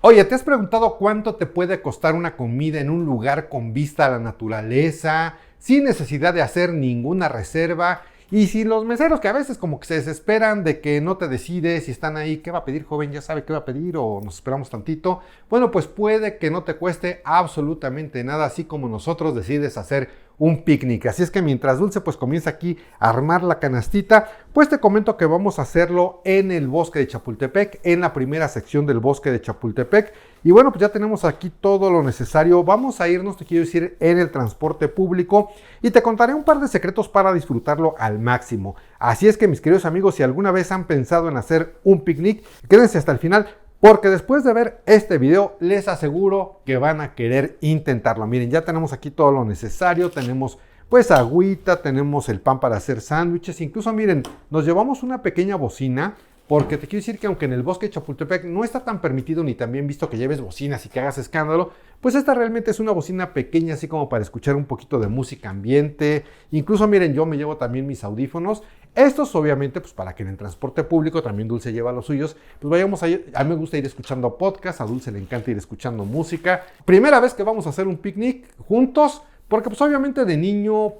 Oye, ¿te has preguntado cuánto te puede costar una comida en un lugar con vista a la naturaleza, sin necesidad de hacer ninguna reserva? Y si los meseros que a veces como que se desesperan de que no te decides y están ahí, ¿qué va a pedir, joven? ¿Ya sabe qué va a pedir o nos esperamos tantito? Bueno, pues puede que no te cueste absolutamente nada, así como nosotros decides hacer un picnic. Así es que mientras Dulce pues comienza aquí a armar la canastita, pues te comento que vamos a hacerlo en el bosque de Chapultepec, en la primera sección del bosque de Chapultepec. Y bueno, pues ya tenemos aquí todo lo necesario. Vamos a irnos, te quiero decir, en el transporte público y te contaré un par de secretos para disfrutarlo al máximo. Así es que, mis queridos amigos, si alguna vez han pensado en hacer un picnic, quédense hasta el final, porque después de ver este video les aseguro que van a querer intentarlo. Miren, ya tenemos aquí todo lo necesario, tenemos pues agüita, tenemos el pan para hacer sándwiches, incluso miren, nos llevamos una pequeña bocina, porque te quiero decir que aunque en el bosque de Chapultepec no está tan permitido ni tan bien visto que lleves bocinas y que hagas escándalo, pues esta realmente es una bocina pequeña, así como para escuchar un poquito de música ambiente. Incluso miren, yo me llevo también mis audífonos. Estos obviamente pues para que en el transporte público, también Dulce lleva los suyos, pues vayamos a ir. A mí me gusta ir escuchando podcast, a Dulce le encanta ir escuchando música. Primera vez que vamos a hacer un picnic juntos, porque pues obviamente de niño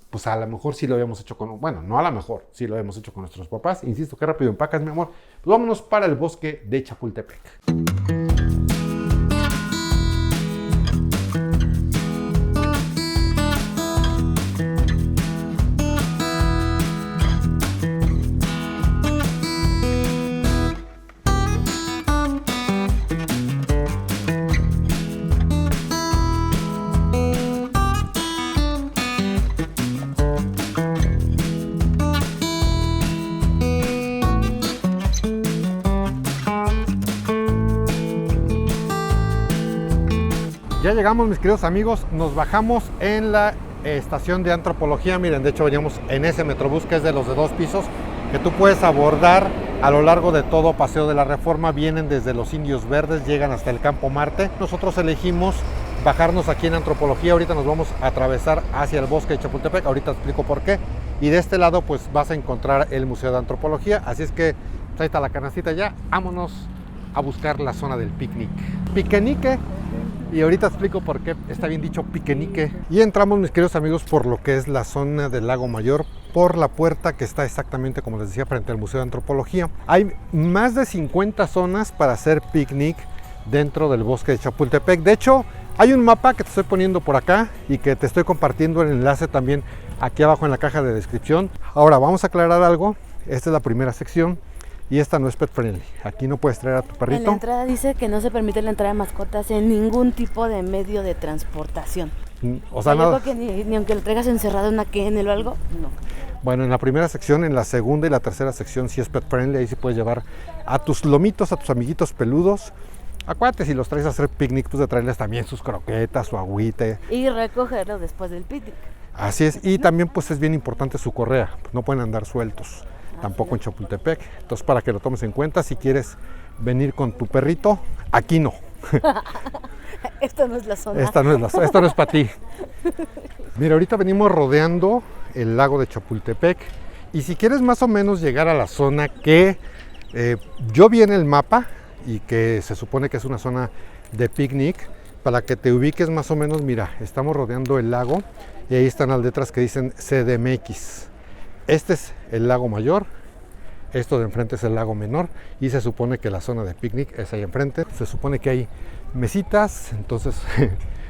pues a lo mejor sí lo habíamos hecho con, bueno, no a lo mejor, sí lo habíamos hecho con nuestros papás. Insisto, qué rápido empacas, mi amor. Pues vámonos para el bosque de Chapultepec. Ya llegamos, mis queridos amigos, nos bajamos en la estación de antropología. Miren, de hecho veníamos en ese metrobús que es de los de 2 pisos, que tú puedes abordar a lo largo de todo Paseo de la Reforma. Vienen desde los Indios Verdes, llegan hasta el Campo Marte. Nosotros elegimos bajarnos aquí en antropología. Ahorita nos vamos a atravesar hacia el bosque de Chapultepec, ahorita te explico por qué. Y de este lado pues vas a encontrar el Museo de Antropología, así es que pues, ahí está la canastita ya. Vámonos a buscar la zona del picnic. Piquenique. Y ahorita explico por qué está bien dicho piquenique. Y entramos, mis queridos amigos, por lo que es la zona del Lago Mayor, por la puerta que está exactamente, como les decía, frente al Museo de Antropología. Hay más de 50 zonas para hacer picnic dentro del bosque de Chapultepec. De hecho, hay un mapa que te estoy poniendo por acá y que te estoy compartiendo el enlace también aquí abajo en la caja de descripción. Ahora, vamos a aclarar algo. Esta es la primera sección. Y esta no es pet friendly. Aquí no puedes traer a tu perrito. En la entrada dice que no se permite la entrada de mascotas en ningún tipo de medio de transportación. O sea, yo nada. creo que ni aunque lo traigas encerrado en una kennel o algo, no. Bueno, en la primera sección, en la segunda y la tercera sección sí es pet friendly. Ahí sí puedes llevar a tus lomitos, a tus amiguitos peludos. Acuérdate, si los traes a hacer picnic, pues de traerles también sus croquetas, su agüita. Y recogerlo después del picnic. Así es. Y también pues es bien importante su correa. Pues no pueden andar sueltos. Tampoco en Chapultepec. Entonces, para que lo tomes en cuenta, si quieres venir con tu perrito, aquí no. Esta no es la zona. Esto no es para ti. Mira, ahorita venimos rodeando el lago de Chapultepec. Y si quieres más o menos llegar a la zona que yo vi en el mapa y que se supone que es una zona de picnic, para que te ubiques más o menos, mira, estamos rodeando el lago y ahí están las letras que dicen CDMX. Este es el lago mayor, esto de enfrente es el lago menor y se supone que la zona de picnic es ahí enfrente. Se supone que hay mesitas, entonces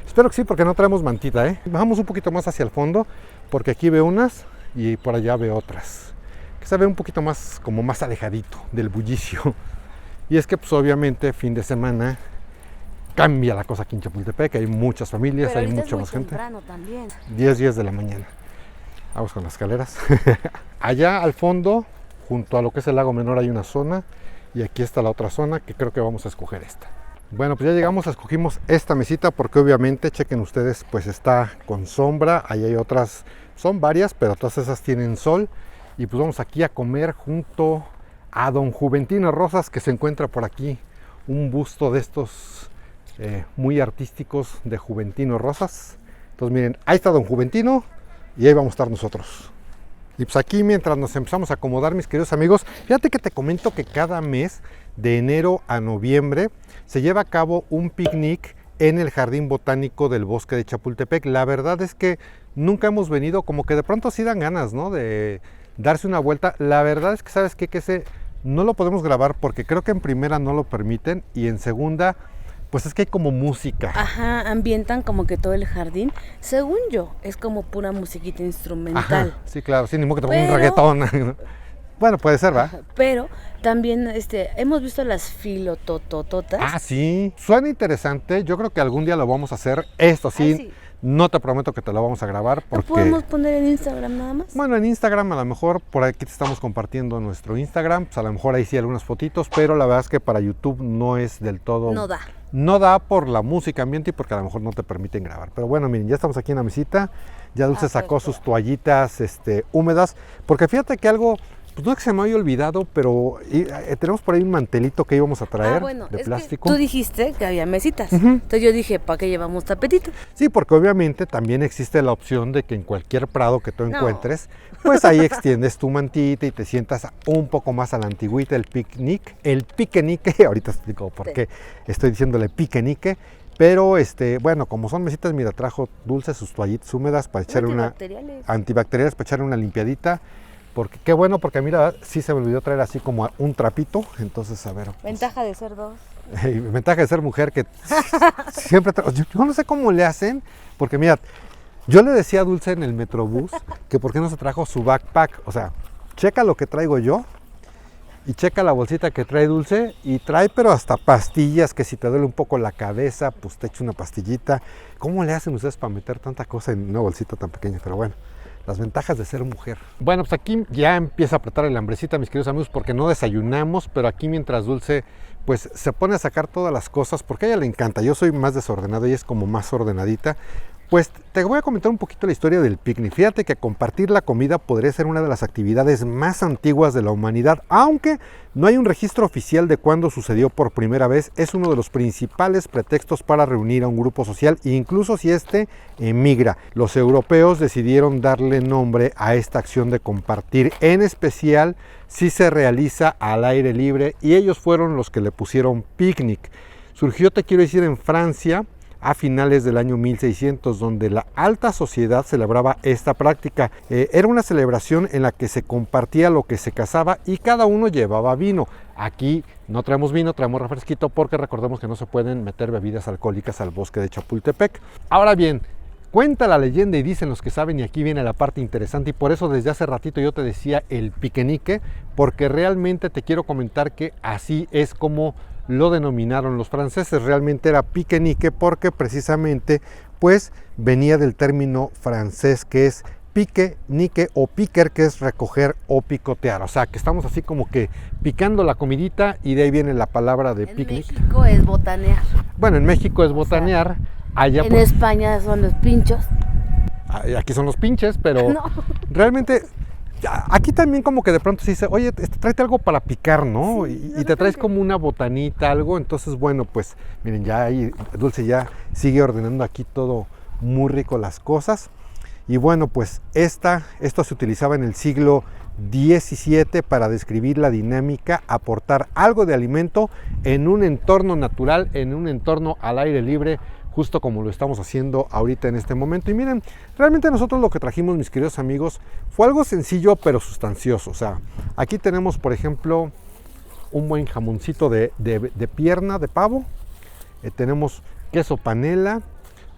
espero que sí, porque no traemos mantita, Bajamos un poquito más hacia el fondo porque aquí veo unas y por allá veo otras, que se ve un poquito más, como más alejadito del bullicio. Y es que pues obviamente fin de semana cambia la cosa aquí en Chapultepec, hay muchas familias, hay mucha más gente. También. 10 de la mañana. Vamos con las escaleras. Allá al fondo, junto a lo que es el lago menor, hay una zona. Y aquí está la otra zona, que creo que vamos a escoger esta. Bueno, pues ya llegamos, escogimos esta mesita porque obviamente, chequen ustedes, pues está con sombra. Ahí hay otras, son varias, pero todas esas tienen sol. Y pues vamos aquí a comer junto a don Juventino Rosas, que se encuentra por aquí. Un busto de estos muy artísticos de Juventino Rosas. Entonces miren, ahí está don Juventino. Y ahí vamos a estar nosotros. Y pues aquí mientras nos empezamos a acomodar, mis queridos amigos, fíjate que te comento que cada mes de enero a noviembre, se lleva a cabo un picnic en el Jardín Botánico del Bosque de Chapultepec. La verdad es que nunca hemos venido, como que de pronto sí dan ganas, ¿no? De darse una vuelta. La verdad es que, ¿sabes qué? Que ese no lo podemos grabar porque creo que en primera no lo permiten y en segunda, pues es que hay como música. Ajá, ambientan como que todo el jardín. Según yo, es como pura musiquita instrumental. Ajá, sí, claro, sí, ni modo que te ponga un Pero- reggaetón. Bueno, puede ser, ¿va? Ajá, pero también hemos visto las filototototas. Ah, sí. Suena interesante. Yo creo que algún día lo vamos a hacer. Esto sí, Ay, sí. no te prometo que te lo vamos a grabar ¿Lo porque... podemos poner en Instagram nada más? Bueno, en Instagram a lo mejor, por aquí te estamos compartiendo nuestro Instagram, pues a lo mejor ahí sí algunas fotitos, pero la verdad es que para YouTube no es del todo... No da. No da por la música ambiente y porque a lo mejor no te permiten grabar. Pero bueno, miren, ya estamos aquí en la mesita, ya Dulce sacó perfecto. sus toallitas húmedas, porque fíjate que algo... Pues no es que se me haya olvidado, pero tenemos por ahí un mantelito que íbamos a traer bueno, de es plástico. que tú dijiste que había mesitas. Ujú. Entonces yo dije, ¿para qué llevamos tapetito? Sí, porque obviamente también existe la opción de que en cualquier prado que tú No. encuentres, pues ahí extiendes tu mantita y te sientas un poco más a la antigüita, el picnic, el piquenique, ahorita explico por Sí. qué estoy diciéndole piquenique, pero bueno, como son mesitas, mira, trajo Dulce sus toallitas húmedas para echarle antibacteriales para echarle una limpiadita, porque qué bueno, porque mira, sí se me olvidó traer así como un trapito, entonces a ver. Pues, Ventaja de ser dos. ventaja de ser mujer que siempre yo no sé cómo le hacen, porque mira, yo le decía a Dulce en el Metrobús que por qué no se trajo su backpack, o sea, checa lo que traigo yo y checa la bolsita que trae Dulce y trae pero hasta pastillas, que si te duele un poco la cabeza, pues te echo una pastillita. ¿Cómo le hacen ustedes para meter tanta cosa en una bolsita tan pequeña? Pero bueno, las ventajas de ser mujer. Bueno, pues aquí ya empieza a apretar el hambrecita, mis queridos amigos, porque no desayunamos, pero aquí mientras Dulce pues se pone a sacar todas las cosas, porque a ella le encanta. Yo soy más desordenado, ella es como más ordenadita. Pues te voy a comentar un poquito la historia del picnic. Fíjate que compartir la comida podría ser una de las actividades más antiguas de la humanidad, aunque no hay un registro oficial de cuándo sucedió por primera vez. Es uno de los principales pretextos para reunir a un grupo social, incluso si este emigra. Los europeos decidieron darle nombre a esta acción de compartir, en especial si se realiza al aire libre, y ellos fueron los que le pusieron picnic. Surgió, te quiero decir, en Francia, a finales del año 1600, donde la alta sociedad celebraba esta práctica. Era una celebración en la que se compartía lo que se cazaba y cada uno llevaba vino. Aquí no traemos vino, traemos refresquito, porque recordemos que no se pueden meter bebidas alcohólicas al bosque de Chapultepec. Ahora bien, cuenta la leyenda y dicen los que saben, y aquí viene la parte interesante, y por eso desde hace ratito yo te decía el piquenique, porque realmente te quiero comentar que así es como lo denominaron los franceses. Realmente era piquenique porque precisamente pues venía del término francés que es pique, nique o piquer, que es recoger o picotear. O sea, que estamos así como que picando la comidita y de ahí viene la palabra de En picnic. México es botanear. Bueno, en México es botanear, allá En pues, España son los pinchos. aquí son los pinches, pero No. realmente aquí también como que de pronto se dice, oye, tráete algo para picar, ¿no? Sí, Y te traes como una botanita, algo. Entonces, bueno, pues miren, ya ahí Dulce ya sigue ordenando aquí todo muy rico las cosas. Y bueno, pues esto se utilizaba en el siglo XVII para describir la dinámica, aportar algo de alimento en un entorno natural, en un entorno al aire libre, justo como lo estamos haciendo ahorita en este momento. Y miren, realmente nosotros lo que trajimos, mis queridos amigos, fue algo sencillo pero sustancioso. O sea, aquí tenemos, por ejemplo, un buen jamoncito de pierna de pavo, tenemos queso panela,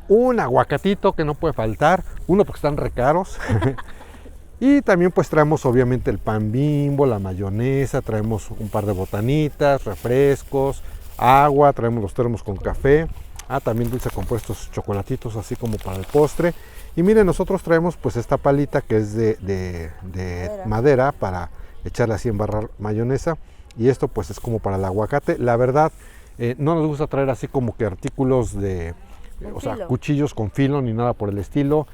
un aguacatito que no puede faltar, uno porque están re caros. Y también pues traemos obviamente el pan Bimbo, la mayonesa, traemos un par de botanitas, refrescos, agua, traemos los termos con café. También Dulce compró estos chocolatitos así como para el postre. Y miren, nosotros traemos pues esta palita que es de madera para echarle así, embarrar mayonesa. Y esto pues es como para el aguacate. La verdad, no nos gusta traer así como que artículos o sea, cuchillos con filo ni nada por el estilo.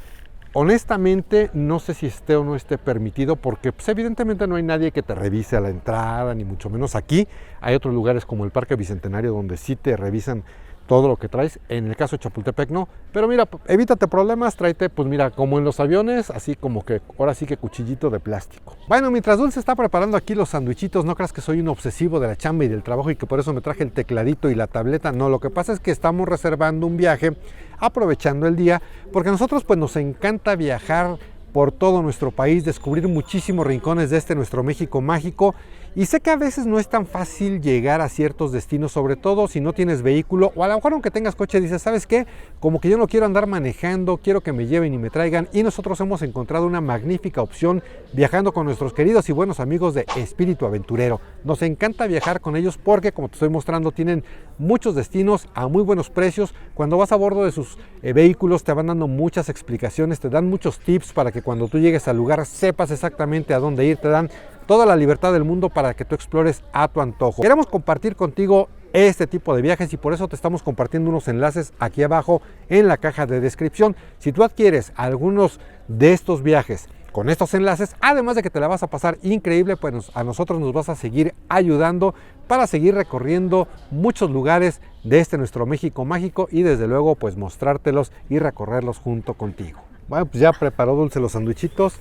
Honestamente, no sé si esté o no esté permitido, porque pues, evidentemente no hay nadie que te revise a la entrada, ni mucho menos aquí. Hay otros lugares como el Parque Bicentenario donde sí te revisan todo lo que traes. En el caso de Chapultepec no, pero mira, evítate problemas, tráete, pues mira, como en los aviones, así como que ahora sí que cuchillito de plástico. Bueno, mientras Dulce está preparando aquí los sandwichitos, no creas que soy un obsesivo de la chamba y del trabajo y que por eso me traje el tecladito y la tableta. No, lo que pasa es que estamos reservando un viaje, aprovechando el día, porque a nosotros pues nos encanta viajar por todo nuestro país, descubrir muchísimos rincones de nuestro México mágico. Y sé que a veces no es tan fácil llegar a ciertos destinos, sobre todo si no tienes vehículo, o a lo mejor aunque tengas coche dices, ¿sabes qué? Como que yo no quiero andar manejando, quiero que me lleven y me traigan. Y nosotros hemos encontrado una magnífica opción viajando con nuestros queridos y buenos amigos de Espíritu Aventurero. Nos encanta viajar con ellos porque, como te estoy mostrando, tienen muchos destinos a muy buenos precios. Cuando vas a bordo de sus vehículos te van dando muchas explicaciones, te dan muchos tips para que cuando tú llegues al lugar sepas exactamente a dónde ir, te dan toda la libertad del mundo para que tú explores a tu antojo. Queremos compartir contigo este tipo de viajes y por eso te estamos compartiendo unos enlaces aquí abajo en la caja de descripción. Si tú adquieres algunos de estos viajes con estos enlaces, además de que te la vas a pasar increíble, pues a nosotros nos vas a seguir ayudando para seguir recorriendo muchos lugares de nuestro México mágico y desde luego pues mostrártelos y recorrerlos junto contigo. Bueno, pues ya preparó Dulce los sandwichitos.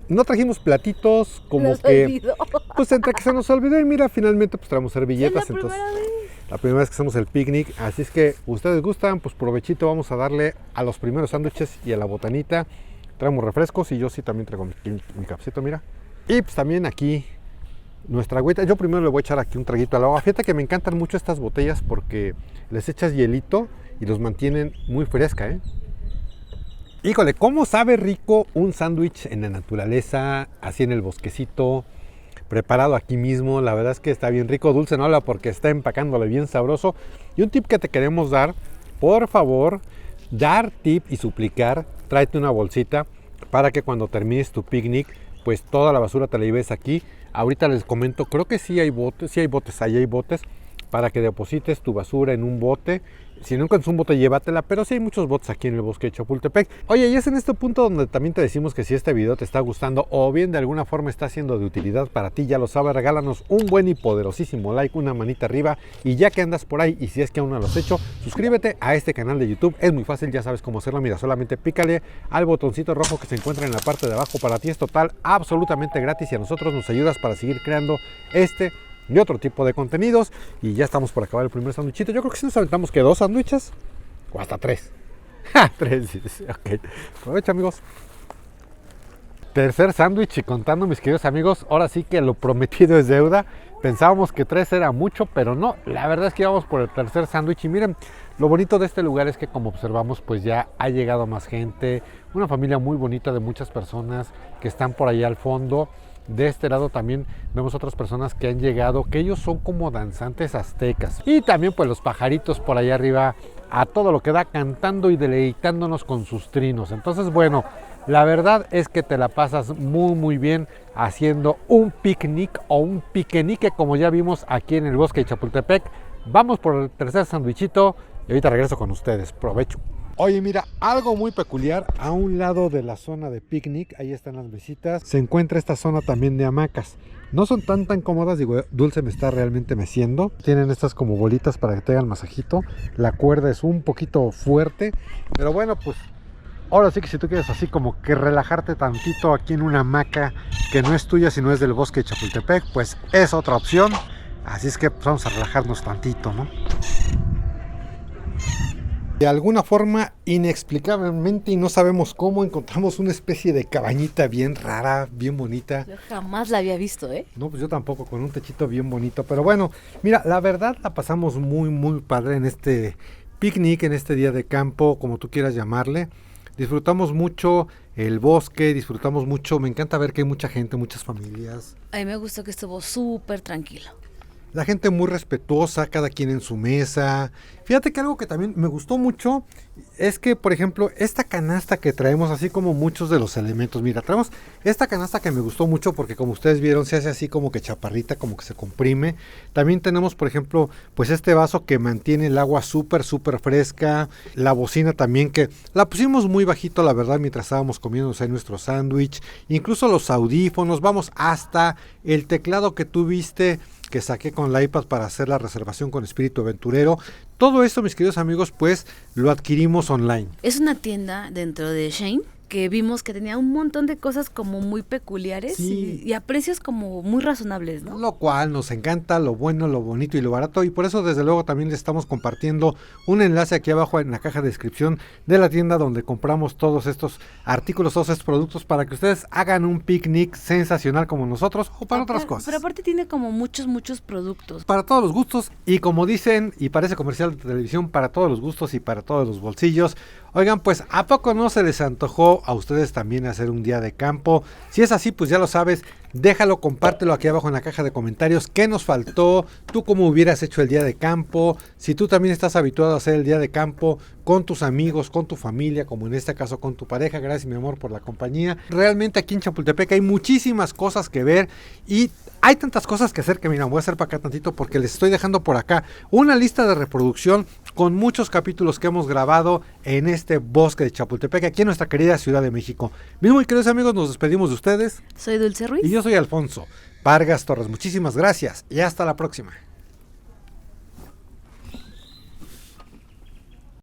No trajimos platitos, como Nos que olvidó. pues entre que se nos olvidó y mira, finalmente pues traemos servilletas. Es la Entonces, primera vez. la primera vez que hacemos el picnic, así es que ustedes gustan, pues provechito, vamos a darle a los primeros sándwiches y a la botanita. Traemos refrescos y yo sí también traigo mi cafecito, mira. Y pues también aquí nuestra agüita. Yo primero le voy a echar aquí un traguito al agua. Fíjate que me encantan mucho estas botellas porque les echas hielito y los mantienen muy fresca, ¿eh? Híjole, ¿cómo sabe rico un sándwich en la naturaleza, así en el bosquecito, preparado aquí mismo? La verdad es que está bien rico. Dulce no habla porque está empacándole bien sabroso. Y un tip que te queremos dar, por favor, dar tip y suplicar, tráete una bolsita para que cuando termines tu picnic, pues toda la basura te la lleves aquí. Ahorita les comento, creo que sí hay botes, ahí hay botes para que deposites tu basura en un bote. Si no encuentras un bote, llévatela, pero sí hay muchos botes aquí en el bosque de Chapultepec. Oye, y es en este punto donde también te decimos que si este video te está gustando o bien de alguna forma está siendo de utilidad para ti, ya lo sabes, regálanos un buen y poderosísimo like, una manita arriba, y ya que andas por ahí y si es que aún no lo has hecho, suscríbete a este canal de YouTube. Es muy fácil, ya sabes cómo hacerlo. Mira, solamente pícale al botoncito rojo que se encuentra en la parte de abajo. Para ti es total, absolutamente gratis y a nosotros nos ayudas para seguir creando y otro tipo de contenidos. Y ya estamos por acabar el primer sándwichito. Yo creo que si nos aventamos que 2 sándwiches o hasta 3. 3, ok. Aprovecha, amigos. Tercer sándwich y contando, mis queridos amigos, ahora sí que lo prometido es deuda. Pensábamos que 3 era mucho, pero no. La verdad es que íbamos por el tercer sándwich y miren, lo bonito de este lugar es que como observamos, pues ya ha llegado más gente. Una familia muy bonita de muchas personas que están por allá al fondo. De este lado también vemos otras personas que han llegado, que ellos son como danzantes aztecas. Y también pues los pajaritos por allá arriba a todo lo que da, cantando y deleitándonos con sus trinos. Entonces, bueno, la verdad es que te la pasas muy bien haciendo un picnic o un piquenique, como ya vimos aquí en el bosque de Chapultepec. Vamos por el tercer sandwichito y ahorita regreso con ustedes. Provecho. Oye, mira, algo muy peculiar, a un lado de la zona de picnic, ahí están las mesitas, se encuentra esta zona también de hamacas. No son tan cómodas, digo, Dulce me está realmente meciendo. Tienen estas como bolitas para que te hagan masajito. La cuerda es un poquito fuerte, pero bueno, pues ahora sí que si tú quieres así como que relajarte tantito aquí en una hamaca que no es tuya, sino es del bosque de Chapultepec, pues es otra opción. Así es que pues, vamos a relajarnos tantito, ¿no? De alguna forma, inexplicablemente y no sabemos cómo, encontramos una especie de cabañita bien rara, bien bonita. Yo jamás la había visto, ¿eh? No, pues yo tampoco, con un techito bien bonito. Pero bueno, mira, la verdad la pasamos muy padre en este picnic, en este día de campo, como tú quieras llamarle. Disfrutamos mucho el bosque, disfrutamos mucho. Me encanta ver que hay mucha gente, muchas familias. A mí me gustó que estuvo súper tranquilo. La gente muy respetuosa, cada quien en su mesa. Fíjate que algo que también me gustó mucho es que, por ejemplo, esta canasta que traemos, así como muchos de los elementos. Mira, traemos esta canasta que me gustó mucho porque como ustedes vieron, se hace así como que chaparrita, como que se comprime. También tenemos, por ejemplo, pues este vaso que mantiene el agua súper fresca. La bocina también que la pusimos muy bajito, la verdad, mientras estábamos comiendo ahí nuestro sándwich. Incluso los audífonos, vamos, hasta el teclado que tú viste que saqué con la iPad para hacer la reservación con Espíritu Aventurero. Todo esto, mis queridos amigos, pues lo adquirimos online. Es una tienda dentro de Shein que vimos que tenía un montón de cosas como muy peculiares y a precios como muy razonables, ¿no? Lo cual nos encanta, lo bueno, lo bonito y lo barato, y por eso desde luego también les estamos compartiendo un enlace aquí abajo en la caja de descripción de la tienda donde compramos todos estos artículos, todos estos productos para que ustedes hagan un picnic sensacional como nosotros o para otras cosas. Pero aparte tiene como muchos productos. Para todos los gustos y como dicen, y parece comercial de televisión, para todos los gustos y para todos los bolsillos. Oigan, pues ¿a poco no se les antojó a ustedes también hacer un día de campo? Si es así, pues ya lo sabes, déjalo, compártelo aquí abajo en la caja de comentarios. ¿Qué nos faltó? ¿Tú cómo hubieras hecho el día de campo? Si tú también estás habituado a hacer el día de campo con tus amigos, con tu familia, como en este caso con tu pareja. Gracias, mi amor, por la compañía. Realmente aquí en Chapultepec hay muchísimas cosas que ver y hay tantas cosas que hacer que, mira, voy a hacer para acá tantito porque les estoy dejando por acá una lista de reproducción con muchos capítulos que hemos grabado en este bosque de Chapultepec, aquí en nuestra querida Ciudad de México. Mis muy queridos amigos, nos despedimos de ustedes. Soy Dulce Ruiz. Y yo soy Alfonso Vargas Torres. Muchísimas gracias y hasta la próxima.